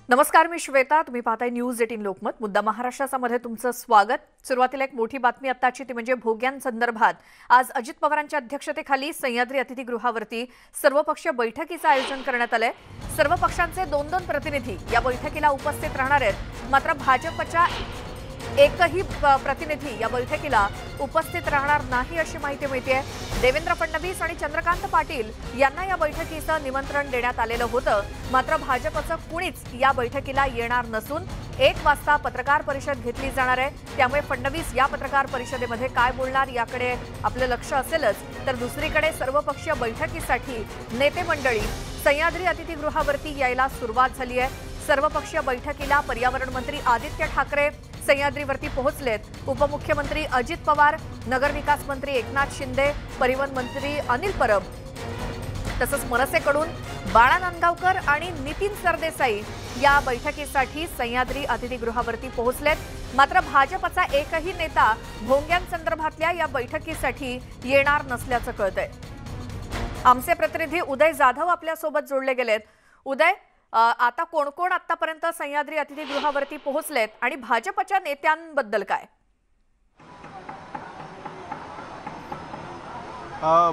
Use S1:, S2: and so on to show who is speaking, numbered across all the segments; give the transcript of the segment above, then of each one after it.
S1: नमस्कार, मी श्वेता. तुम्ही पाहताय न्यूज 18 लोकमत. मुद्दा महाराष्ट्रामध्ये तुमचं स्वागत. सुरुवातीला एक मोठी बातमी आत्ताची, ती म्हणजे भोग्यांसंदर्भात आज अजित पवारांच्या अध्यक्षतेखाली सह्याद्री अतिथीगृहावरती सर्वपक्षीय बैठकीचं आयोजन करण्यात आलंय. सर्व पक्षांचे 2-2 प्रतिनिधी या बैठकीला उपस्थित राहणार आहेत. मात्र भाजपच्या एकही प्रतिनिधी या बैठकीला उपस्थित राहणार नाही अशी माहिती मिळते. देवेंद्र फडणवीस आणि चंद्रकांत पाटील यांना या बैठकीचं निमंत्रण देण्यात आलेलं होतं. मात्र भाजपचं कुणीच या बैठकीला येणार नसून 1 वाजता पत्रकार परिषद घेतली जाणार आहे. त्यामुळे फडणवीस या पत्रकार परिषदेमध्ये काय बोलणार याकडे आपलं लक्ष असेलच, तर दुसरीकडे सर्वपक्षीय बैठकीसाठी नेते मंडळी सह्याद्री अतिथीगृहावरती यायला सुरुवात झाली आहे. सर्वपक्षीय बैठकीला पर्यावरण मंत्री आदित्य ठाकरे सह्याद्रीवरती पोहोचलेत. उपमुख्यमंत्री अजित पवार, नगरविकास मंत्री एकनाथ शिंदे, परिवहन मंत्री अनिल परब, तसंच मनसेकडून बाळा नांदगावकर आणि नितीन सरदेसाई या बैठकीसाठी सह्याद्री अतिथीगृहावरती पोहोचलेत. मात्र भाजपचा एकही नेता भोंग्यांसंदर्भातल्या या बैठकीसाठी येणार नसल्याचं कळतंय. आमचे प्रतिनिधी उदय जाधव आपल्यासोबत जोडले गेलेत. उदय, आता कोण कोण आतापर्यंत सह्याद्री अतिथीगृहावरती पोहोचलेत आणि भाजपच्या नेत्यांबद्दल काय?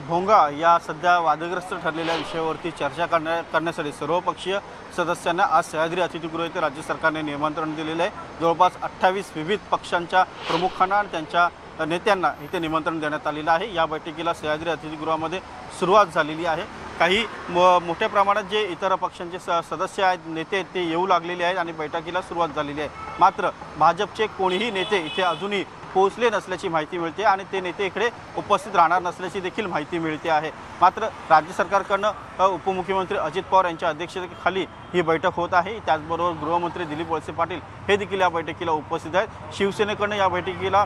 S2: भोंगा या सध्या वादग्रस्त ठरलेल्या विषयावरती चर्चा करण्यासाठी सर्वपक्षीय सदस्यांना आज सह्याद्री अतिथीगृह येथे राज्य सरकारने निमंत्रण दिलेलं आहे. जवळपास 28 विविध पक्षांच्या प्रमुखांना आणि त्यांच्या नेत्यांना इथे निमंत्रण देण्यात आलेलं आहे. या बैठकीला सह्याद्री अतिथीगृहामध्ये सुरुवात झालेली आहे. काही मोठ्या प्रमाणात जे इतर पक्षांचे सदस्य आहेत, नेते आहेत, ते येऊ लागलेले आहेत आणि बैठकीला सुरुवात झालेली आहे. मात्र भाजपचे कोणीही नेते इथे अजूनही पोहोचले नसल्याची माहिती मिळते आणि ते नेते इकडे उपस्थित राहणार नसल्याची देखील माहिती मिळते आहे. मात्र राज्य सरकारकडनं उपमुख्यमंत्री अजित पवार यांच्या अध्यक्षतेखाली ही बैठक होत आहे. त्याचबरोबर गृहमंत्री दिलीप वळसे पाटील हे देखील या बैठकीला उपस्थित आहेत. शिवसेनेकडनं या बैठकीला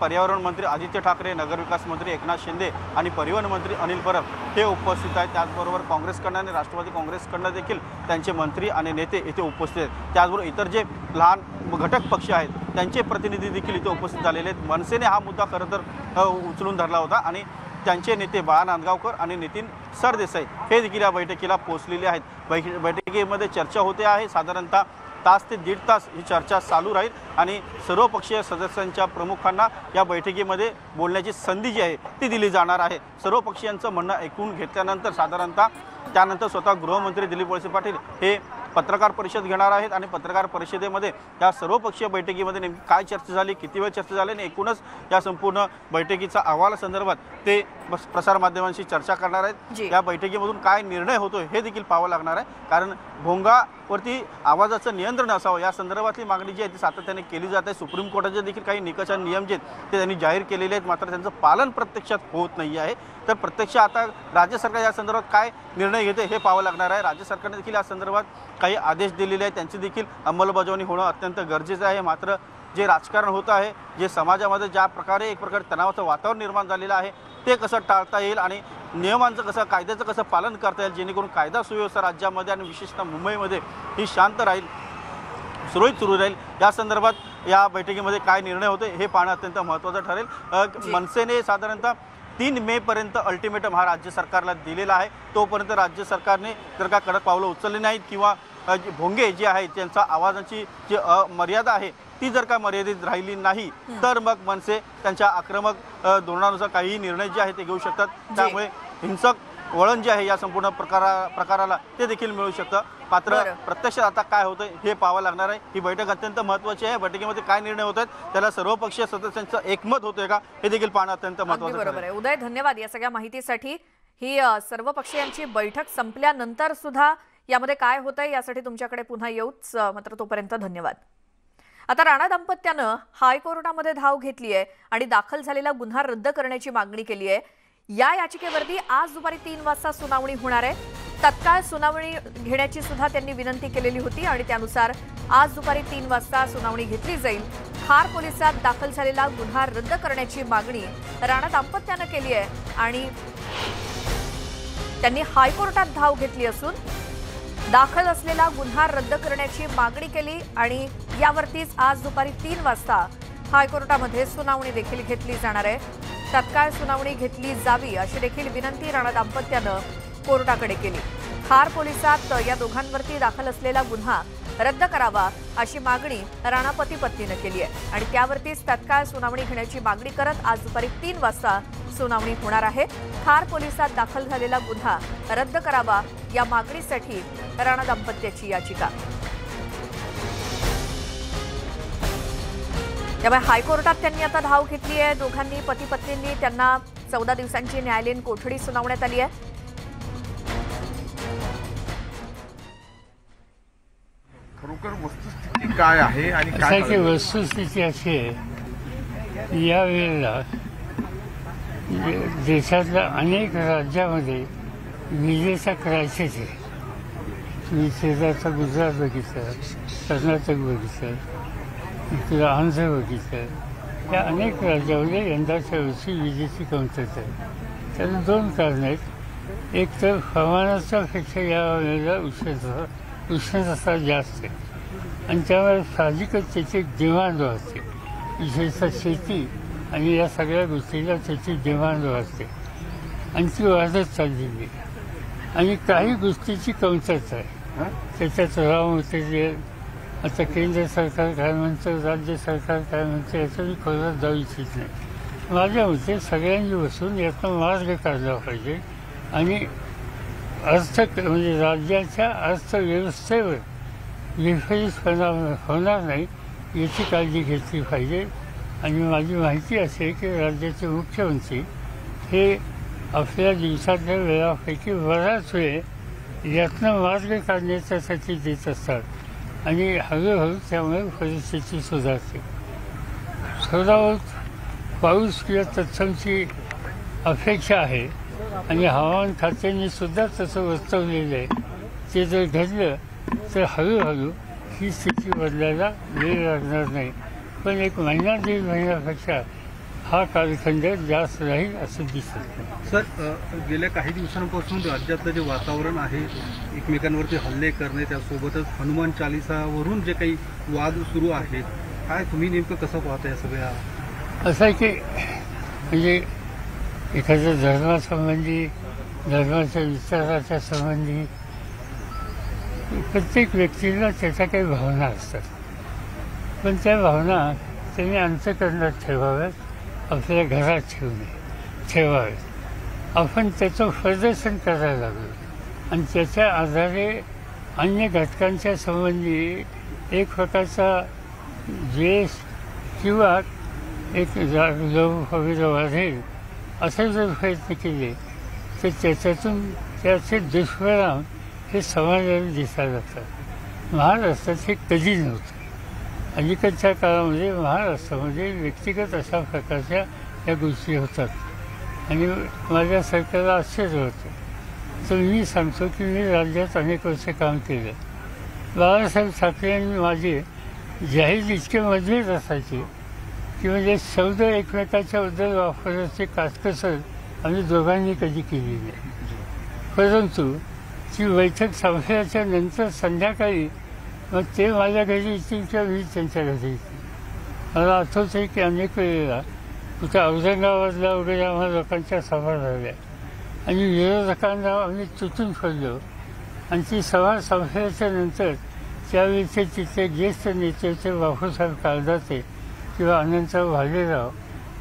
S2: पर्यावरण मंत्री आदित्य ठाकरे, नगरविकास मंत्री एकनाथ शिंदे आणि परिवहन मंत्री अनिल परब हे उपस्थित आहेत. त्याचबरोबर काँग्रेसकडनं आणि राष्ट्रवादी काँग्रेसकडनं देखील त्यांचे मंत्री आणि नेते इथे उपस्थित आहेत. त्याचबरोबर इतर जे लहान घटक पक्ष आहेत त्यांचे प्रतिनिधी देखील इथे उपस्थित झालेले आहेत. मनसेने हा मुद्दा खरं तर उचलून धरला होता आणि त्यांचे नेते बाळा नांदगावकर आणि नितीन सरदेसाई हे देखील या बैठकीला पोहोचलेले आहेत. बैठकीमध्ये चर्चा होते आहे. साधारणतः तास ते 1.5 तास ही चर्चा चालू राहील आणि सर्वपक्षीय सदस्यांच्या प्रमुखांना या बैठकीमध्ये बोलण्याची संधी जी आहे ती दिली जाणार आहे. सर्व पक्षीयांचं म्हणणं ऐकून घेतल्यानंतर साधारणतः त्यानंतर स्वतः गृहमंत्री दिलीप वळसे पाटील हे पत्रकार परिषद घेणार आहेत आणि पत्रकार परिषदेमध्ये या सर्वपक्षीय बैठकीमध्ये नेमकी काय चर्चा झाली, किती वेळ चर्चा झाली आणि एकूणच या संपूर्ण बैठकीचा अहवालासंदर्भात ते प्रसारमाध्यमांशी चर्चा करणार आहेत. या बैठकीमधून काय निर्णय होतो हे देखील पाहावं लागणार आहे. कारण भोंगावरती आवाजाचं नियंत्रण असावं या संदर्भातली मागणी जी आहे ती सातत्याने केली जात आहे. सुप्रीम कोर्टाचे देखील काही निकष आणि नियम जे ते त्यांनी जाहीर केलेले आहेत, मात्र त्यांचं पालन प्रत्यक्षात होत नाही आहे. तर प्रत्यक्ष आता राज्य सरकार या संदर्भात काय निर्णय घेते हे पाहावं लागणार आहे. राज्य सरकारने देखील या संदर्भात काही आदेश दिलेले आहेत, त्यांची देखील अंमलबजावणी होणं अत्यंत गरजेचं आहे. मात्र जे राजकारण होतं आहे, जे समाजामध्ये ज्या प्रकारे एक प्रकारे तणावाचं वातावरण निर्माण झालेलं आहे ते कसं टाळता येईल आणि नियमांचं कसं, कायद्याचं कसं पालन करता येईल जेणेकरून कायदा सुव्यवस्था राज्यामध्ये आणि विशेषतः मुंबईमध्ये ही शांत राहील, सुरळीत सुरू राहील, या संदर्भात या बैठकीमध्ये काय निर्णय होते हे पाहणं अत्यंत महत्त्वाचं ठरेल. मनसेने साधारणतः 3 मेपर्यंत अल्टिमेटम हा राज्य सरकारला दिलेला आहे. तोपर्यंत राज्य सरकारने जर का कडक पावलं उचलली नाहीत किंवा भोंगे जे आहेत त्यांचा आवाजाची जी मर्यादा आहे ती जर का मर्यादित राहिली नाही तर मग मनसे त्यांच्या आक्रमक धोरणानुसार काही निर्णय जे आहेत ते घेऊ शकतात. त्यामुळे हिंसक वळण जे आहे या संपूर्ण प्रकाराला ते देखील मिळू शकतं. मात्र प्रत्यक्षात आता काय होतं हे पाहावं लागणार आहे. ही बैठक अत्यंत महत्त्वाची आहे. बैठकीमध्ये काय निर्णय होत आहेत त्याला सर्वपक्षीय सदस्यांचं एकमत होतंय का हे देखील पाहणं अत्यंत महत्त्वाचं आहे.
S1: बरोबर आहे उदय, धन्यवाद या सगळ्या माहितीसाठी. ही सर्वपक्षीयांची बैठक संपल्यानंतर सुद्धा यामध्ये काय होतंय यासाठी तुमच्याकडे पुन्हा येऊच. मात्र तोपर्यंत धन्यवाद. आता राणा दाम्पत्यानं हायकोर्टामध्ये धाव घेतली आहे आणि दाखल झालेला गुन्हा रद्द करण्याची मागणी केली आहे. या याचिकेवरती आज दुपारी 3 वाजता सुनावणी होणार आहे. तत्काळ सुनावणी घेण्याची सुद्धा त्यांनी विनंती केलेली होती आणि त्यानुसार आज दुपारी 3 वाजता सुनावणी घेतली जाईल. खार पोलिसात दाखल झालेला गुन्हा रद्द करण्याची मागणी राणा दाम्पत्यानं केली आहे आणि त्यांनी हायकोर्टात धाव घेतली असून दाखल असलेला गुन्हा रद्द करण्याची मागणी केली आणि यावरतीच आज दुपारी 3 वाजता हायकोर्टामध्ये सुनावणी देखील घेतली जाणार आहे. तत्काळ सुनावणी घेतली जावी अशी देखील विनंती राणा दाम्पत्यानं कोर्टाकडे केली. खार पोलिसात या दोघांवरती दाखल असलेला गुन्हा रद्द करावा अशी मागणी राणा पती पत्नीनं केली आहे आणि त्यावरतीच तत्काळ सुनावणी घेण्याची मागणी करत आज दुपारी 3 वाजता सुनावणी होणार आहे। खार पोलिसात दाखल झालेला गुन्हा रद्द करावा या मागणीसाठी राणा दाम्पत्याची याचिका। त्यामुळे हायकोर्टात त्यांनी आता धाव घेतली आहे। दोघांनी पती पत्नींनी त्यांना 14 दिवसांची न्यायालयीन कोठडी सुनावण्यात आली आहे।
S3: खरोखर वस्तुस्थिती काय आहे आणि काय
S4: वस्तुस्थिती अशी आहे, यावेळेला देशातल्या अनेक राज्यामध्ये विजेचा क्रायसिस आहे। तुम्ही शेजारचा गुजरात बघितलं, कर्नाटक बघितलं, इकडं आंध्र बघितलं, या अनेक राज्यामध्ये यंदाच्या वर्षी विजेची कमतरता आहे। त्याला 2 कारणं आहेत। एक तर हवामानाच्या पेक्षा यावेळेला उष्णता जास्त आहे आणि त्यामुळे साहजिकच त्याची डिमांड वाढते, विशेषतः शेती आणि या सगळ्या गोष्टीला त्याची डिमांड वाढते आणि ती वाढत चाललेली आहे आणि काही गोष्टीची कमतरता आहे। त्याच्यात राव मटेरियल, आता केंद्र सरकार काय म्हणतं, राज्य सरकार काय म्हणतं, याचं मी खोलात जाऊ इच्छित नाही। माझ्या मते सगळ्यांनी बसून यातनं मार्ग काढला पाहिजे आणि म्हणजे राज्याच्या अर्थव्यवस्थेवर विपरीतपणा होणार नाही याची काळजी घेतली पाहिजे। आणि माझी माहिती असे की राज्याचे मुख्यमंत्री हे आपल्या दिवसातल्या वेळापैकी बराच वेळ यातनं मार्ग काढण्याच्यासाठी देत असतात आणि हळूहळू त्यामुळे परिस्थिती सुधारते। थोडा पाऊस किंवा तत्समची अपेक्षा आहे आणि हवामान खात्याने सुद्धा तसं वर्तवलेलं आहे। ते जर घडलं तर हळूहळू ही स्थिती बदलायला वेळ लागणार नाही, पण 1 महिना 1.5 महिन्यापेक्षा हा कालखंड जास्त राहील असं दिसत नाही।
S2: सर, गेल्या काही दिवसांपासून राज्यातलं जे वातावरण आहे, एकमेकांवरती हल्ले करणे, त्यासोबतच हनुमान चालिसावरून जे काही वाद सुरू आहेत, काय तुम्ही नेमकं कसं पाहता या सगळ्या?
S4: असं आहे की म्हणजे एखाद्या धर्मासंबंधी, धर्माच्या विचाराच्या संबंधी प्रत्येक व्यक्तीला त्याच्या काही भावना असतात, पण त्या भावना त्यांनी अंतःकरणात ठेवाव्यात, आपल्या घरात ठेवाव्यात। आपण त्याचं प्रदर्शन करायला लागलो आणि त्याच्या आधारे अन्य घटकांच्या संबंधी एक प्रकारचा द्वेष किंवा एक वगैरे वाढेल असे जर प्रयत्न केले तर त्याच्यातून त्याचे दुष्परिणाम हे समाजाला दिसायला लागतात। महाराष्ट्रात हे कधी नव्हतं। अलीकडच्या काळामध्ये महाराष्ट्रामध्ये व्यक्तिगत अशा प्रकारच्या या गोष्टी होतात आणि माझ्या सरकारला आश्चर्य होतं। तर मी सांगतो की मी राज्यात अनेक वर्ष काम केलं। बाळासाहेब ठाकरे यांनी माझे जाहीर इतके मतभेद असायचे की म्हणजे शब्द एकमेकाच्याबद्दल वापरण्याची काटकसर आम्ही दोघांनी कधी केली नाही, परंतु ती बैठक संपल्याच्या नंतर संध्याकाळी मग ते माझ्या घरी येतील किंवा मी त्यांच्या घरी येतील। मला आठवतं आहे की अनेक वेळेला कुठे औरंगाबादला वगैरे आम्हाला लोकांच्या सभा झाल्या आणि विरोधकांना आम्ही तुटून पडलो आणि ती सभा संपल्याच्या नंतर त्यावेळेचे तिथले ज्येष्ठ नेते होते बापूसाहेब काळदाते किंवा अनंतराव भालेराव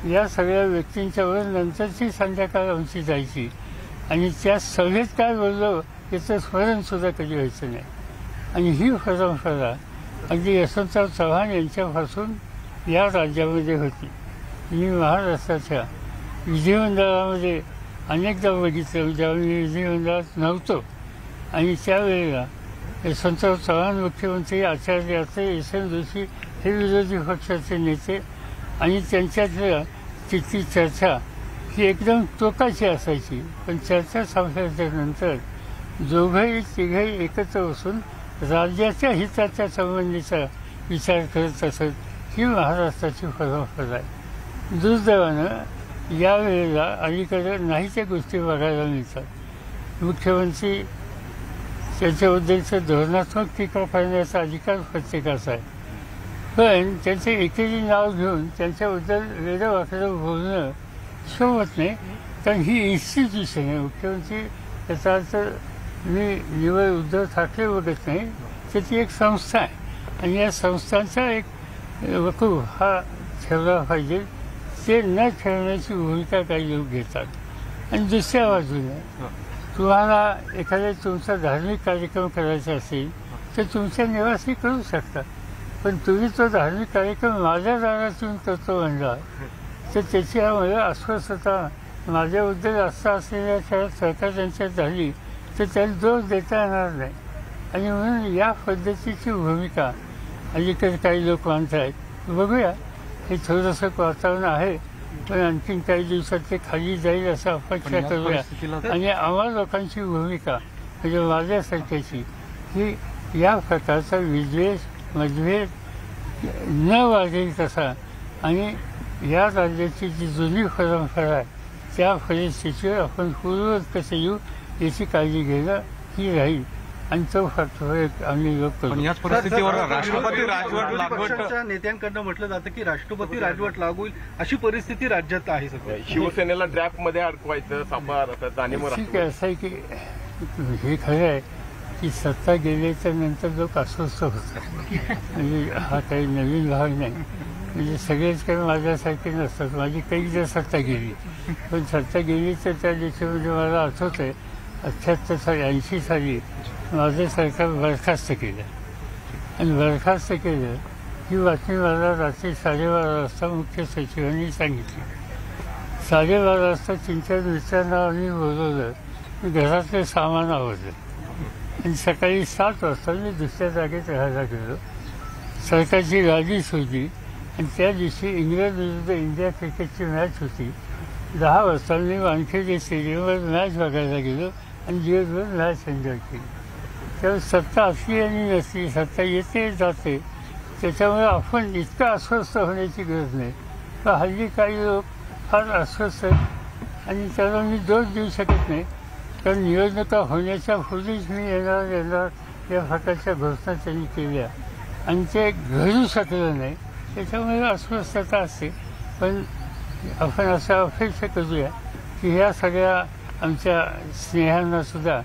S4: या सगळ्या व्यक्तींच्यावर नंतरची संध्याकाळ आमची जायची आणि त्या सभेत काय बोललो याचं स्मरणसुद्धा कधी व्हायचं नाही। आणि ही परंपरा अगदी यशवंतराव चव्हाण यांच्यापासून या राज्यामध्ये होती। मी महाराष्ट्राच्या विधिमंडळामध्ये अनेकदा बघितलं, जेव्हा मी विधिमंडळात नव्हतो आणि त्यावेळेला यशवंतराव चव्हाण मुख्यमंत्री, आचार्य अत्रे, एस.एन. जोशी हे विरोधी पक्षाचे नेते आणि त्यांच्यातल्या तिथली चर्चा ही एकदम टोकाची असायची, पण चर्चा संपल्याच्या नंतर दोघंही तिघंही एकत्र बसून राज्याच्या हिताच्या संबंधीचा विचार करत असत। ही महाराष्ट्राची परंपरा आहे। दुर्दैवानं यावेळेला अलीकडे नाही त्या गोष्टी बघायला मिळतात। मुख्यमंत्री त्याच्याबद्दलचं धोरणात्मक टीका करण्याचा अधिकार प्रत्येकाचा आहे, पण त्यांचे एकेरी नाव घेऊन त्यांच्याबद्दल वेडं बोलणं शोभत नाही, कारण ही इन्स्टिट्यूशन आहे। मुख्यमंत्री त्याचा अर्थ मी निवड उद्धव ठाकरे बघत नाही, तर ती एक संस्था आहे आणि या संस्थांचा एक वकूफ हा ठेवला पाहिजे. ते न ठेवण्याची भूमिका काही लोक घेतात. आणि दुसऱ्या बाजूने तुम्हाला एखादा तुमचा धार्मिक कार्यक्रम करायचा असेल तर तुमच्या निवासी करू शकता, पण तुम्ही तो धार्मिक कार्यक्रम माझ्या दारातून करतो म्हणला तर त्याची मला अस्वस्थता माझ्याबद्दल असं असलेल्या त्या सरकार त्यांच्यात झाली तर त्याला दोष देता येणार नाही. आणि म्हणून या पद्धतीची भूमिका अलीकडे काही लोक मानत आहेत. बघूया, हे थोडंसं वातावरण आहे, पण आणखीन काही दिवसात ते खाली जाईल असं अपेक्षा करूया. आणि आम्हा लोकांची भूमिका म्हणजे माझ्यासारख्याची ही या प्रकारचा विद्वेष मतभेद न वाढेल तसा आणि या राज्याची जी जुनी परंपरा आहे त्या परिस्थितीवर आपण पूर्ववत कसं येऊ याची काळजी घेणं ही राहील. आणि तो फक्त आम्ही लोक करू.
S5: याच परिस्थितीवर राष्ट्रपती राजवट
S6: पक्षाच्या नेत्यांकडनं म्हटलं जातं की राष्ट्रपती राजवट लागू होईल अशी परिस्थिती राज्यात आहे. सध्या
S3: शिवसेनेला ड्रॅफ्ट मध्ये अडकवायचं जाणीवर
S4: ठीक आहे. असं आहे की हे खरं आहे की सत्ता गेल्याच्या नंतर लोक अस्वस्थ होतात. म्हणजे हा काही नवीन भाग नाही. म्हणजे सगळेच काही माझ्यासारखे नसतात. माझी काही जर सत्ता गेली, पण सत्ता गेली तर त्या दिवशी मला आठवत आहे 78-80 साली माझं सरकार बरखास्त केलं आणि बरखास्त केलं ही बातमी मला रात्री 12:30 वाजता मुख्य सचिवांनी सांगितली. 12:30 वाजता 3-4 मित्रांना आम्ही बोलवलं. मी घरातलं सामान आवडलं आणि सकाळी 7 वाजता मी दुसऱ्या जागेत राहायला गेलो. सरकारची गाडीच होती आणि त्या दिवशी इंग्लंड विरुद्ध इंडिया क्रिकेटची मॅच होती. 10 वाजता मी वानखेडे स्टेडियमवर मॅच बघायला गेलो आणि दिवसभर मॅच एन्जॉय केली. त्यामुळे सत्ता असली आणि नसली, सत्ता येते जाते, त्याच्यामुळे आपण इतकं अस्वस्थ होण्याची गरज नाही. पण हल्ली काही लोक फार अस्वस्थ आहेत आणि त्याला मी दोष देऊ शकत नाही, कारण निवडणुका होण्याच्या पूर्वीच मी येणार या प्रकारच्या घोषणा त्यांनी केल्या आणि ते घडू शकलं नाही. त्याच्यामुळे अस्वस्थता असते. पण आपण असं अपेक्षा करूया की ह्या सगळ्या आमच्या स्नेहांनासुद्धा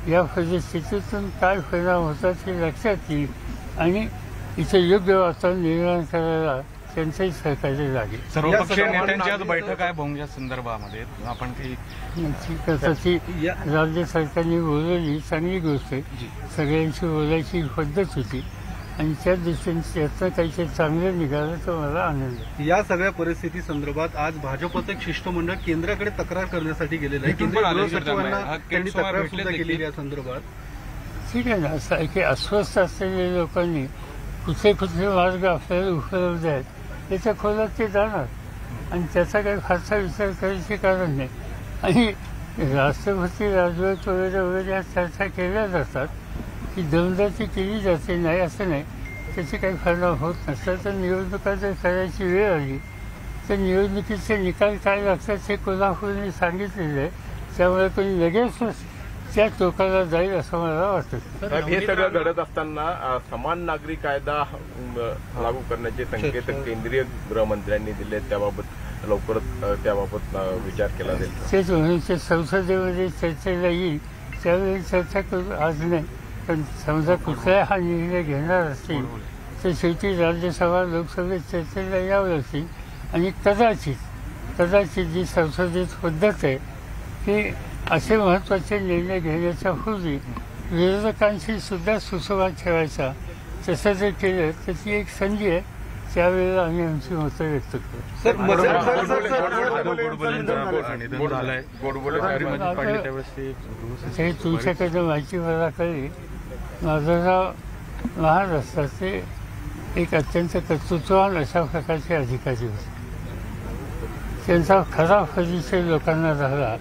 S4: या परिस्थितीतून काय परिणाम होतात हे लक्षात येईल आणि इथे योग्य वातावरण निर्माण करायला त्यांचंही सहकार्य लागेल.
S5: सर्वपक्षीय नेत्यांची आज बैठक आहे भोंग्या संदर्भामध्ये. आपण काही
S4: तशी राज्य सरकारने बोलवली, चांगली गोष्ट आहे. सगळ्यांशी बोलायची पद्धत होती आणि त्या दृष्टीने त्याचं काहीतरी चांगलं निघालं तर मला आनंद आहे.
S6: या सगळ्या परिस्थिती संदर्भात आज भाजपचं एक शिष्टमंडळ केंद्राकडे तक्रार करण्यासाठी गेलेलं आहे. केंद्रीय गृहसचिवांना त्यांनी तक्रार सुद्धा केलेली या संदर्भात.
S4: ठीक आहे ना. असं आहे की अस्वस्थ असलेल्या लोकांनी कुठले कुठले मार्ग आपल्याला उपलब्ध आहेत त्याच्या खोलात ते जाणार आणि त्याचा काही फारसा विचार करायचे कारण नाही. आणि राष्ट्रपती राजवट वगैरे या चर्चा केल्या जातात की दमदाटी केली जाते, नाही असं नाही. त्याचे काही परिणाम होत नसतात. तर निवडणुका जर करायची वेळ आली तर निवडणुकीचे निकाल काय लागतात हे कोल्हापूरने सांगितलेलं आहे. त्यामुळे कोणी लगेच त्या टोकाला जाईल असं मला वाटतं.
S3: हे सगळं घडत असताना समान नागरी कायदा लागू करण्याचे संकेत केंद्रीय गृहमंत्र्यांनी दिले. त्याबाबत लवकरच त्याबाबत विचार केला जाईल.
S4: तेच म्हणून ते संसदेमध्ये चर्चेला येईल त्यावेळी चर्चा करू. आज नाही, पण समजा कुठलाही हा निर्णय घेणार असतील तर शेवटी राज्यसभा लोकसभेत चर्चेला यावं लागतील. आणि कदाचित जी संसदेत पद्धत आहे की असे महत्त्वाचे निर्णय घेण्याच्या पूर्वी विरोधकांशी सुद्धा सुसंवाद ठेवायचा, तसं जर केलं तर ती एक संधी आहे. त्यावेळेला आम्ही आमची मतं व्यक्त करू. हे तुमच्याकडनं माहिती मला कळली. माझं नाव महाराष्ट्राचे एक अत्यंत कर्तृत्ववान अशा प्रकारचे अधिकारी होते. त्यांचा खरा परिचय लोकांना झाला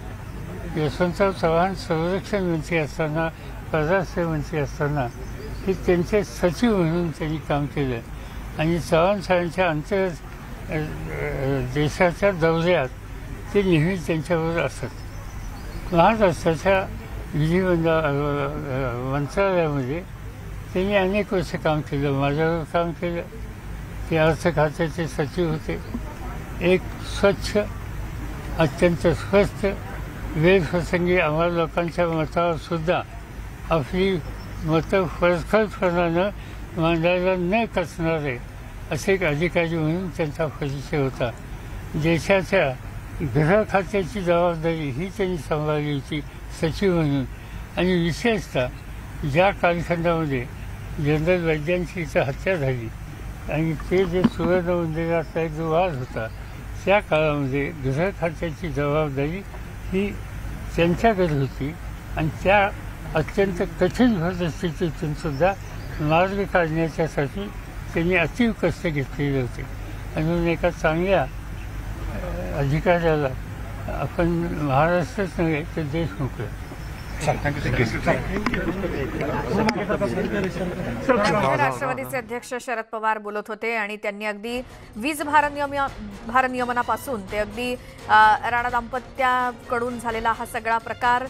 S4: यशवंतराव चव्हाण संरक्षण मंत्री असताना, परराष्ट्र मंत्री असताना हे त्यांचे सचिव म्हणून त्यांनी काम केलं. आणि चव्हाण साहेबांच्या देशाच्या दौऱ्यात ते नेहमी त्यांच्याबरोबर असत. महाराष्ट्राच्या मंत्रालयामध्ये त्यांनी अनेक वर्ष काम केलं, माझ्यावर काम केलं. ते अर्थ खात्याचे सचिव होते. एक स्वच्छ, अत्यंत स्वस्थ, वेळप्रसंगी आम्हा लोकांच्या मतावर सुद्धा आपली मतं फरफरपणानं मांडायला न कचणारे असे एक अधिकारी म्हणून त्यांचा परिचय होता. देशाच्या गृह खात्याची जबाबदारी ही त्यांनी सांभाळली होती सचिव म्हणून. आणि विशेषतः ज्या कालखंडामध्ये जनरल वैद्यांची इथं हत्या झाली आणि ते जे सुवर्ण मंदिराचा जो वाद होता त्या काळामध्ये गृह खात्याची जबाबदारी ही त्यांच्याकडे होती. आणि त्या अत्यंत कठीण परिस्थितीतून सुद्धा मार्ग काढण्याच्यासाठी त्यांनी अतीव कष्ट घेतलेले होते. आणि म्हणून एका चांगल्या अधिकाऱ्याला आपण महाराष्ट्रच नव्हे तर देश मोकळे.
S1: राष्ट्रवादीचे अध्यक्ष शरद पवार बोलत होते आणि त्यांनी अगदी वीज भारनियमनापासून ते अगदी राणा दाम्पत्याकडून झालेला हा सगळा प्रकार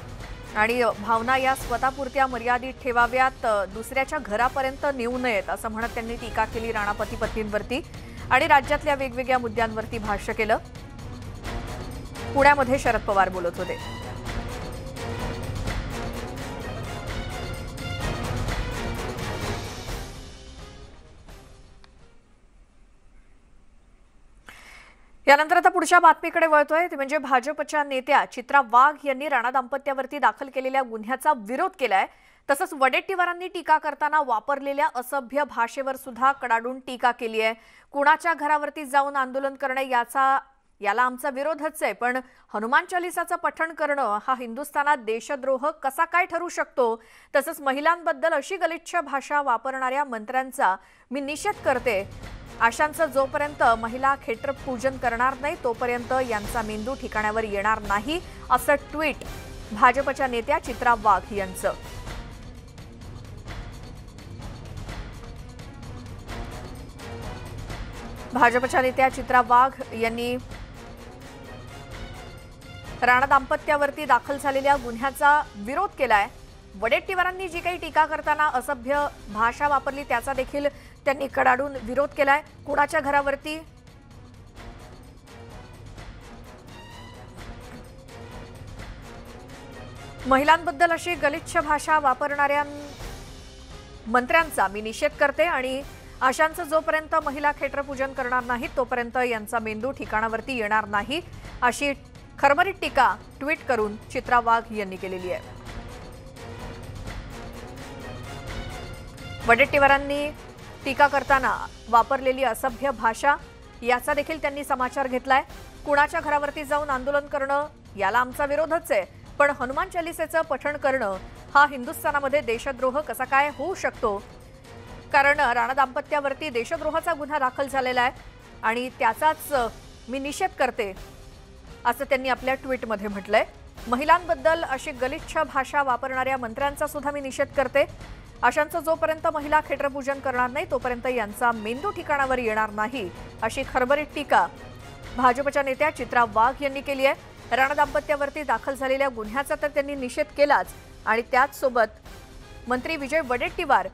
S1: आणि भावना या स्वतःपुरत्या मर्यादित ठेवाव्यात, दुसऱ्याच्या घरापर्यंत नेऊ नयेत असं म्हणत त्यांनी टीका केली राणा पती पत्नींवरती आणि राज्यातल्या वेगवेगळ्या मुद्द्यांवरती भाष्य केलं. पुण्यामध्ये शरद पवार बोलत होते. यानंतर आता पुढच्या बातमीकडे वळतोय ती म्हणजे भाजपच्या नेत्या चित्रा वाघ यांनी राणा दाम्पत्यावरती दाखल केलेल्या गुन्ह्याचा विरोध केलाय. तसंच वडेट्टीवारांनी टीका करताना वापरलेल्या असभ्य भाषेवर सुद्धा कडाडून टीका केली आहे. कुणाच्या घरावरती जाऊन आंदोलन करणे याला आमचा विरोधच आहे, पण हनुमान चालिसाचं पठण करणं हा हिंदुस्थानात देशद्रोह कसा काय ठरू शकतो. तसंच महिलांबद्दल अशी गलिच्छ भाषा वापरणाऱ्या मंत्र्यांचा मी निषेध करते. अशांचं जोपर्यंत महिला क्षेत्रपूजन करणार नाही तोपर्यंत यांचा मेंदू ठिकाण्यावर येणार नाही असं ट्विट भाजपच्या नेत्या चित्रा वाघ यांचं. भाजपच्या नेत्या चित्रा वाघ यांनी राणा दाम्पत्यावरती दाखल झालेल्या गुन्ह्याचा विरोध केलाय. वडेट्टीवारांनी जी काही टीका करताना असभ्य भाषा वापरली त्याचा देखील त्यांनी कडाडून विरोध केलाय. कुणाच्या घरावरती महिलांबद्दल अशी गलिच्छ भाषा वापरणाऱ्या मंत्र्यांचा मी निषेध करते आणि अशांचं जोपर्यंत महिला क्षेत्रपूजन करणार नाहीत तोपर्यंत यांचा मेंदू ठिकाणावरती येणार नाही अशी खरमरीत टीका ट्विट करून चित्रा वाघ यांनी केलेली आहे. वडेट्टीवारांनी टीका करताना वापरलेली असभ्य भाषा याचा देखील त्यांनी समाचार घेतलाय. कुणाच्या घरावरती जाऊन आंदोलन करणं याला आमचा विरोधच आहे, पण हनुमान चालिसेचं पठण करणं हा हिंदुस्थानामध्ये देशद्रोह कसा काय होऊ शकतो. कारण राणा दाम्पत्यावरती देशद्रोहाचा गुन्हा दाखल झालेला आहे आणि त्याचाच मी निषेध करते असं त्यांनी आपल्या ट्विटमध्ये म्हटलंय. महिलांबद्दल अशी गलिच्छ भाषा वापरणाऱ्या मंत्र्यांचा सुद्धा मी निषेध करते. अशांचं जोपर्यंत महिला क्षेत्रपूजन करणार नाही तोपर्यंत यांचा मेंदू ठिकाणावर येणार नाही अशी खरबरीत टीका भाजपच्या नेत्या चित्रा वाघ यांनी केली आहे. राणा दाम्पत्यावरती दाखल झालेल्या गुन्ह्याचा तर त्यांनी निषेध केलाच आणि त्याचसोबत मंत्री विजय वडेट्टीवार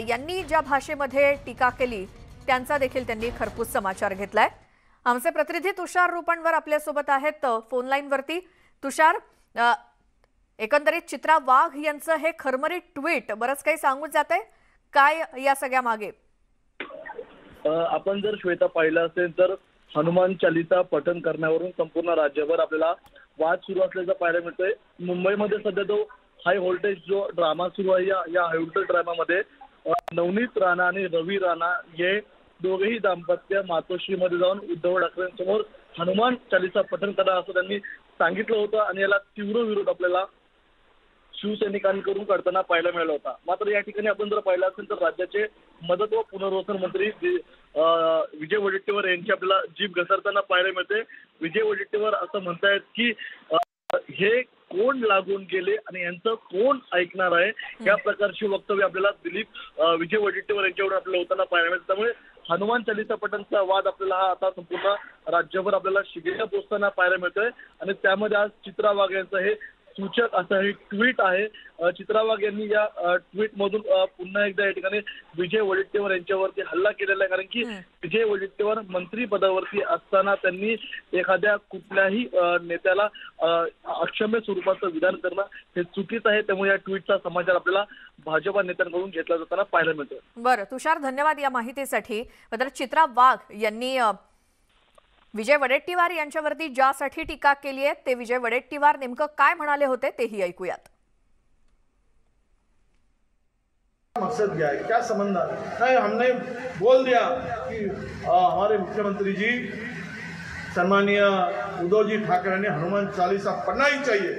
S1: यांनी ज्या भाषेमध्ये टीका केली त्यांचा देखील त्यांनी खरपूस समाचार घेतलाय. आमचे प्रतिनिधी तुषार रुपणवर आपल्यासोबत आहेत फोन लाईनवरती. तुषार, एकंदरीत चित्रा वाघ यांचं हे खरमरीत ट्विट बरंच काही सांगून जातंय, काय या सगळ्या मागे?
S7: आपण जर श्वेता पाहिलं असेल तर हनुमान चालिसा पठण करण्यावरून संपूर्ण राज्यभर आपल्याला वाद सुरू असल्याचं पाहायला मिळतोय. मुंबईमध्ये सध्या तो हाय व्होल्टेज जो ड्रामा सुरू आहे या हाय व्होल्टेज ड्रामामध्ये नवनीत राणा आणि रवी राणा हे दोघेही दाम्पत्य मातोश्रीमध्ये जाऊन उद्धव ठाकरेंसमोर हनुमान चालिसा पठण करा असं त्यांनी सांगितलं होतं आणि याला तीव्र विरोध आपल्याला शिवसैनिकांकडून करताना पाहायला मिळाला होता. मात्र या ठिकाणी आपण जर पाहिलं असेल तर राज्याचे मदत व पुनर्वसन मंत्री विजय वडेट्टीवार यांची आपल्याला जीभ घसरताना पाहायला मिळते. विजय वडेट्टीवार असं म्हणतायत की हे कोण लागून गेले आणि यांचं कोण ऐकणार आहे या प्रकारची वक्तव्य आपल्याला विजय वडेट्टीवार यांच्यावर आपल्याला होताना पाहायला मिळते. त्यामुळे हनुमान चालिसा पठणचा वाद आपल्याला हा आता संपूर्ण राज्यभर आपल्याला शिगेला पोचताना पाहायला मिळतोय आणि त्यामध्ये आज चित्रा वाघ यांचं हे सूचक असं हे ट्विट आहे. चित्रा वाघ यांनी या ट्विटमधून पुन्हा एकदा या ठिकाणी विजय वडेट्टीवार यांच्यावरती हल्ला केलेला आहे. कारण की विजय वडेट्टीवार मंत्री पदावरती असताना त्यांनी एखाद्या कुठल्याही नेत्याला अक्षम्य स्वरूपाचं विधान करणं हे चुकीचं आहे. त्यामुळे या ट्विटचा समाचार आपल्याला भाजपा नेत्यांकडून घेतला जाताना पाहायला मिळतो.
S1: बरं तुषार, धन्यवाद या माहितीसाठी. मात्र चित्रा वाघ यांनी विजय वडेट्टीवार यांच्यावरती ज्यासाठी टीका केली आहे ते विजय वडेट्टीवार नेमकं काय म्हणाले होते तेही ऐकूयात.
S8: मकसद क्या है, क्या संबंध है? हमने बोल दिया कि हमारे मुख्यमंत्री जी सम्मानीय उद्धव जी ठाकरे ने हनुमान चालीसा पढ़ना ही चाहिए,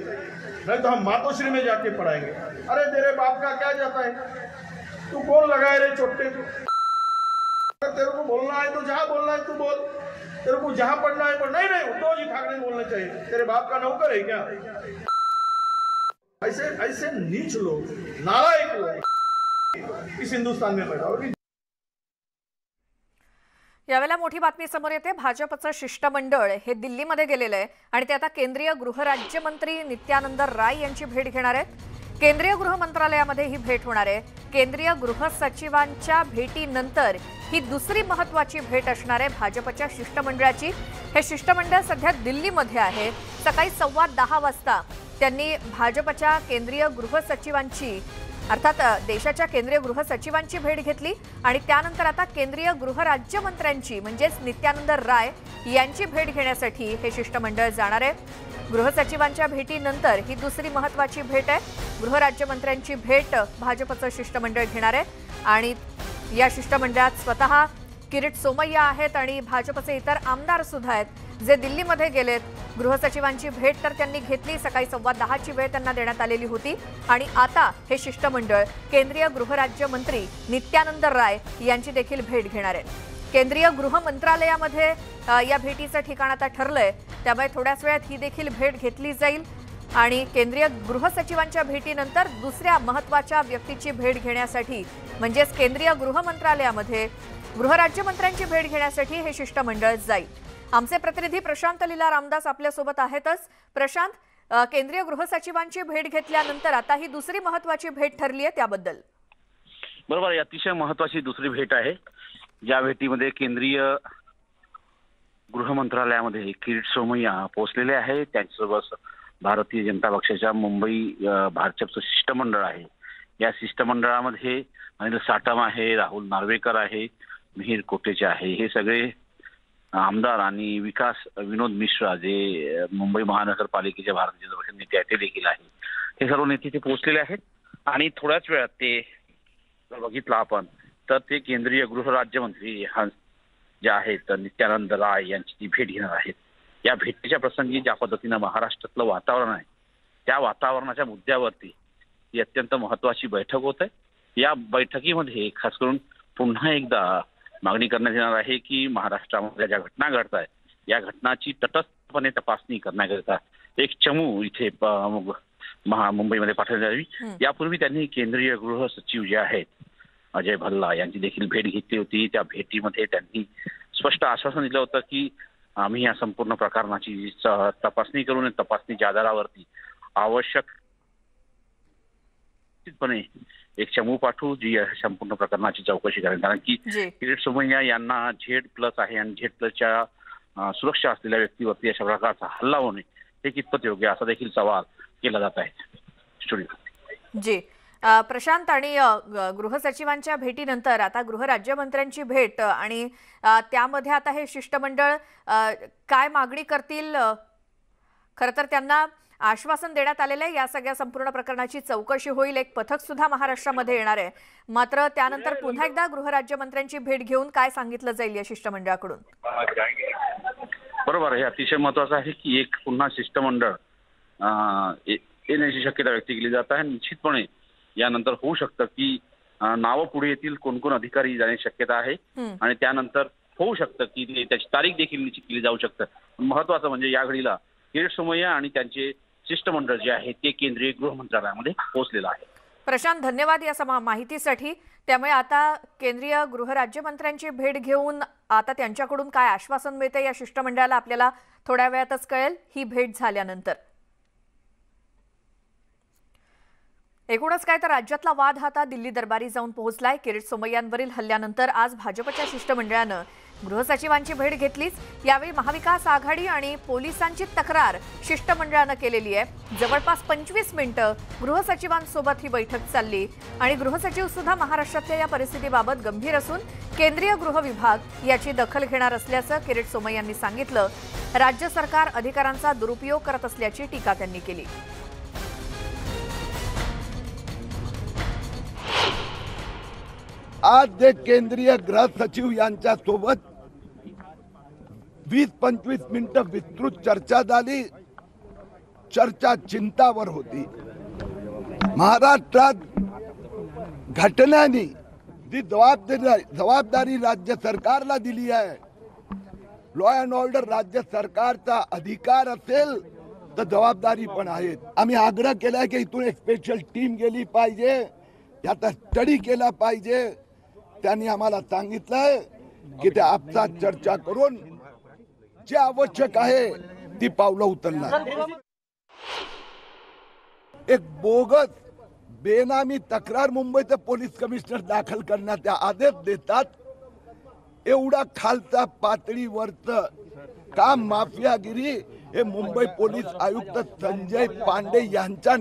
S8: नहीं तो हम मातोश्री में जाके पढ़ाएंगे। अरे तेरे बाप का क्या जाता है, तू कौन लगाए रे चोटे को? तेरे को बोलना है तो जहाँ बोलना है तू बोल, तेरे को जहाँ पढ़ना है पढ़। नहीं उद्धव जी ठाकरे बोलना चाहिए, तेरे बाप का नौकर है क्या? ऐसे नीच लोग, नालायक लोग इस हिंदुस्तान में पैदा होगी।
S1: यावेळेला मोठी बातमी समोर येते. भाजपचं शिष्टमंडळ हे दिल्लीमध्ये गेलेलं आहे आणि ते आता केंद्रीय गृहराज्यमंत्री नित्यानंद राय यांची भेट घेणार आहेत. केंद्रीय गृह मंत्रालयामध्ये ही भेट होणार आहे. केंद्रीय गृह सचिवांच्या भेटीनंतर ही दुसरी महत्त्वाची भेट असणार आहे भाजपच्या शिष्टमंडळाची. हे शिष्टमंडळ सध्या दिल्लीमध्ये आहे. सकाळी 10:15 वाजता त्यांनी भाजपच्या केंद्रीय गृह सचिवांची अर्थात देशाच्या केंद्रीय गृह सचिवांची भेट घेतली आणि त्यानंतर आता केंद्रीय गृह राज्यमंत्र्यांची म्हणजेच नित्यानंद राय यांची भेट घेण्यासाठी हे शिष्टमंडळ जाणार आहे. गृह सचिवांच्या भेटीनंतर ही दुसरी महत्त्वाची भेट आहे. गृह राज्यमंत्र्यांची भेट भाजपचं शिष्टमंडळ घेणार आहे आणि या शिष्टमंडळात स्वतः किरीट सोमय्या आहेत आणि भाजपचे इतर आमदार सुद्धा आहेत जे दिल्लीमध्ये गेलेत. गृह सचिवांची भेट तर त्यांनी घेतली. सकाळी 10:15ची वेळ त्यांना देण्यात आलेली होती आणि आता हे शिष्टमंडळ केंद्रीय गृहराज्यमंत्री नित्यानंद राय यांची देखील भेट घेणार आहे. केंद्रीय गृह मंत्रालयामध्ये या भेटीचं ठिकाण आता ठरलंय. त्यामुळे थोड्याच वेळात ही देखील भेट घेतली जाईल आणि केंद्रीय गृह सचिवांच्या भेटीनंतर दुसऱ्या महत्त्वाच्या व्यक्तीची भेट घेण्यासाठी म्हणजेच केंद्रीय गृह मंत्रालयामध्ये गृहराज्यमंत्र्यांची भेट घेण्यासाठी हे शिष्टमंडळ जाईल. आमचे प्रतिनिधी प्रशांत लीला रामदास आपल्यासोबत आहेतच. प्रशांत, केंद्रीय गृह सचिवांची भेट घेतल्यानंतर आता ही दुसरी महत्त्वाची भेट ठरली आहे त्याबद्दल.
S9: बरोबर, अतिशय महत्त्वाची दुसरी भेट आहे. ज्या भेटीमध्ये केंद्रीय गृह मंत्रालयामध्ये किरीट सोमय्या पोहोचलेले आहे. त्यांच्यासोबत भारतीय जनता पक्षाच्या मुंबई भाजपचं शिष्टमंडळ आहे. या शिष्टमंडळामध्ये अनिल साटम आहे, राहुल नार्वेकर आहे, मिहिर कोटेचा आहे. हे सगळे आमदार आणि विकास विनोद मिश्रा जे मुंबई महानगरपालिकेच्या भारतीय जनता पक्षाचे नेते आहेत ते देखील आहे. हे सर्व नेते ते पोहोचलेले आहेत आणि थोड्याच वेळात ते जर बघितलं आपण तर ते केंद्रीय गृह राज्यमंत्री जे आहेत नित्यानंद राय यांची ती भेट घेणार आहेत. या भेटीच्या प्रसंगी ज्या पद्धतीनं महाराष्ट्रातलं वातावरण आहे त्या वातावरणाच्या मुद्द्यावरती ही अत्यंत महत्त्वाची बैठक होत आहे. या बैठकीमध्ये खास करून पुन्हा एकदा मागणी करण्यात येणार आहे की महाराष्ट्रामध्ये ज्या घटना घडत आहेत या घटनाची तटस्थपणे तपासणी करण्याकरिता एक चमू इथे मुंबईमध्ये पाठवण्यात यावी. यापूर्वी त्यांनी केंद्रीय गृह सचिव जे आहेत अजय भल्ला यांची देखील भेट घेतली होती. त्या भेटीमध्ये त्यांनी स्पष्ट आश्वासन दिलं होतं की आम्ही या संपूर्ण प्रकरणाची तपासणी करून तपासणीच्या आधारावरती आवश्यकपणे एक चमू पाठवू जी संपूर्ण प्रकरणाची चौकशी करेल. कारण की किरीट सोमय्या यांना Z+ आहे आणि Z+च्या सुरक्षा असलेल्या व्यक्तीवरती अशा प्रकारचा हल्ला होणे हे कितपत योग्य असा देखील सवाल केला जात आहे. स्टुडिओ
S1: जी प्रशांत, आणि गृह सचिवांच्या भेटीनंतर आता गृह राज्यमंत्र्यांची भेट आणि त्यामध्ये आता हे शिष्टमंडळ काय मागणी करतील. खरं तर त्यांना आश्वासन देण्यात आलेलं आहे या सगळ्या संपूर्ण प्रकरणाची चौकशी होईल. एक पथक सुद्धा महाराष्ट्रामध्ये येणार आहे. मात्र त्यानंतर पुन्हा एकदा गृह राज्यमंत्र्यांची भेट घेऊन काय सांगितलं जाईल या शिष्टमंडळाकडून.
S9: बरोबर, हे अतिशय महत्त्वाचं आहे की एक पुन्हा शिष्टमंडळ येण्याची शक्यता व्यक्त केली जात आहे. निश्चितपणे यानंतर होऊ शकतं की नावं पुढे येतील, कोण कोण अधिकारी जाण्याची शक्यता आहे आणि त्यानंतर होऊ शकतं की त्याची तारीख देखील निश्चित केली जाऊ शकतं. महत्त्वाचं म्हणजे या घडीला किरीट सोमय्या आणि त्यांचे शिष्टमंडळ जे आहे ते केंद्रीय गृह मंत्रालयामध्ये पोहोचलेलं आहे.
S1: प्रशांत, धन्यवाद या माहितीसाठी. त्यामुळे आता केंद्रीय गृह राज्यमंत्र्यांची भेट घेऊन आता त्यांच्याकडून काय आश्वासन मिळते या शिष्टमंडळाला आपल्याला थोड्या वेळातच कळेल ही भेट झाल्यानंतर. एकूणच काय तर राज्यातला वाद हा आता दिल्ली दरबारी जाऊन पोहोचलाय। किरीट सोमय्यांवरील हल्ल्यानंतर आज भाजपच्या शिष्टमंडळानं गृहसचिवांची भेट घेतलीच। यावेळी महाविकास आघाडी आणि पोलिसांची तक्रार शिष्टमंडळानं केलेली आहे। जवळपास 25 मिनिटं गृहसचिवांसोबत ही बैठक चालली आणि गृहसचिव सुद्धा महाराष्ट्रातल्या या परिस्थितीबाबत गंभीर असून केंद्रीय गृह विभाग याची दखल घेणार असल्याचं किरीट सोमय्यांनी सांगितलं। राज्य सरकार अधिकारांचा दुरुपयोग करत असल्याची टीका त्यांनी केली।
S10: आज जे केंद्रीय गृह सचिव यांच्या सोबत 20-25 मिनिटं विस्तृत चर्चा झाली। चर्चा चिंतावर होती। महाराष्ट्रात घटनांनी जी जबाबदारी राज्य सरकारला दिली आहे, लॉ अँड ऑर्डर राज्य सरकारचा अधिकार असेल तर जबाबदारी पण आहे। आम्ही आग्रह केलाय की इथून एक स्पेशल टीम गेली पाहिजे, याचा स्टडी केला पाहिजे। त्यांनी आम्हाला सांगितलंय की ते आपसात चर्चा करून जे आवश्यक आहे ती पावलं उचलणार। एक बोगस बेनामी तक्रार मुंबईचे पोलीस कमिशनर दाखल करण्याचे आदेश देतात। एवढा खालचा पातळीवरचं काम माफियागिरी हे मुंबई पोलीस आयुक्त संजय पांडे यांच्या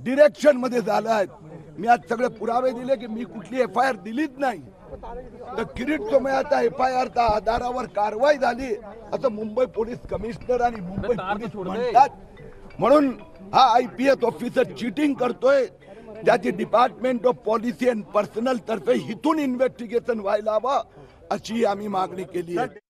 S10: डिरेक्शन मध्ये झालं आहे। मी आज सगळे पुरावे दिले की मी कुठली FIR दिलीच नाही, तर किरीट सोमय्याच्या FIRच्या आधारावर कारवाई झाली असं मुंबई पोलीस कमिशनर आणि मुंबई पोलीस म्हणतात। म्हणून हा IPS ऑफिसर चीटिंग करतोय, त्याची department of policy and personal तर्फे इथून इन्व्हेस्टिगेशन व्हायला हवं अशी आम्ही मागणी केली आहे।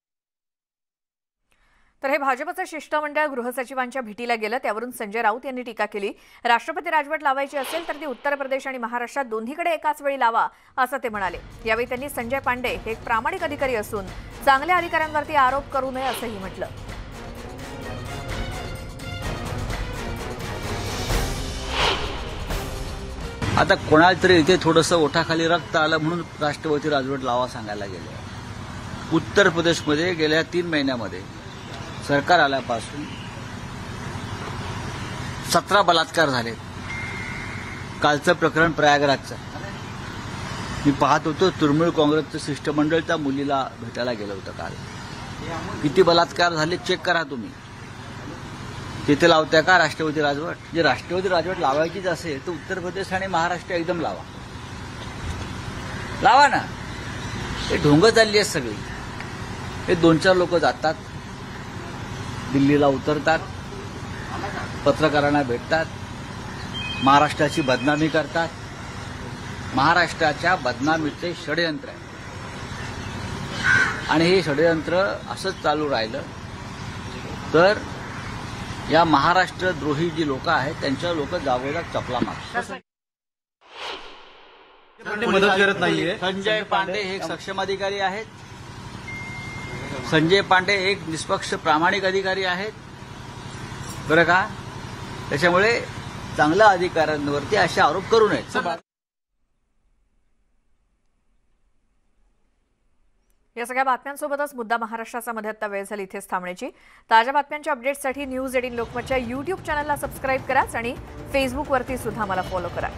S1: तर हे भाजपचं शिष्टमंडळ गृहसचिवांच्या भेटीला गेलं, त्यावरून संजय राऊत यांनी टीका केली। राष्ट्रपती राजवट लावायची असेल तर ती उत्तर प्रदेश आणि महाराष्ट्रात दोन्हीकडे एकाच वेळी लावा असं ते म्हणाले। यावेळी त्यांनी संजय पांडे हे एक प्रामाणिक अधिकारी असून चांगल्या अधिकाऱ्यांवरती आरोप करू नये असंही म्हटलं।
S11: आता कोणाला तरी इथे थोडंसं ओठाखाली रक्त आलं म्हणून राष्ट्रपती राजवट लावा सांगायला गेले। उत्तर प्रदेशमध्ये गेल्या 3 महिन्यामध्ये सरकार आल्यापासून 17 बलात्कार झाले। कालचं प्रकरण प्रयागराजचं मी पाहत होतो। तृणमूल काँग्रेसचं शिष्टमंडळ त्या मुलीला भेटायला गेलं होतं काल। किती बलात्कार झाले चेक करा तुम्ही। तिथे लावत्या का राष्ट्रपती राजवट? जे राष्ट्रपती राजवट लावायचीच असेल तर उत्तर प्रदेश आणि महाराष्ट्र एकदम लावा ना। हे ढोंग चालली आहे सगळी। हे 2-4 लोक जातात, दिल्लीला उतरतात, पत्रकारांना भेटतात, महाराष्ट्राची बदनामी करतात। महाराष्ट्राच्या बदनामीचे षडयंत्र आहे आणि हे षडयंत्र असंच चालू राहिलं तर या महाराष्ट्रद्रोही जी लोक आहेत त्यांच्या लोक जागोजाग चपला मारतात।
S2: मदत करत नाहीये।
S11: संजय पांडे हे एक सक्षम अधिकारी आहेत। संजय पांडे एक निष्पक्ष प्रामाणिक अधिकारी आहेत, बरं का? त्याच्यामुळे चांगल्या अधिकाऱ्यांवरती असे आरोप करू नयेत।
S1: या सगळ्या बातम्यांसोबतच मुद्दा महाराष्ट्राचा मध्ये आता वेळ झाली इथेच थांबण्याची। ताज्या बातम्यांच्या अपडेट्ससाठी न्यूज 18 लोकमतच्या YouTube चॅनलला सबस्क्राईब करा आणि फेसबुकवरती सुद्धा मला फॉलो करा।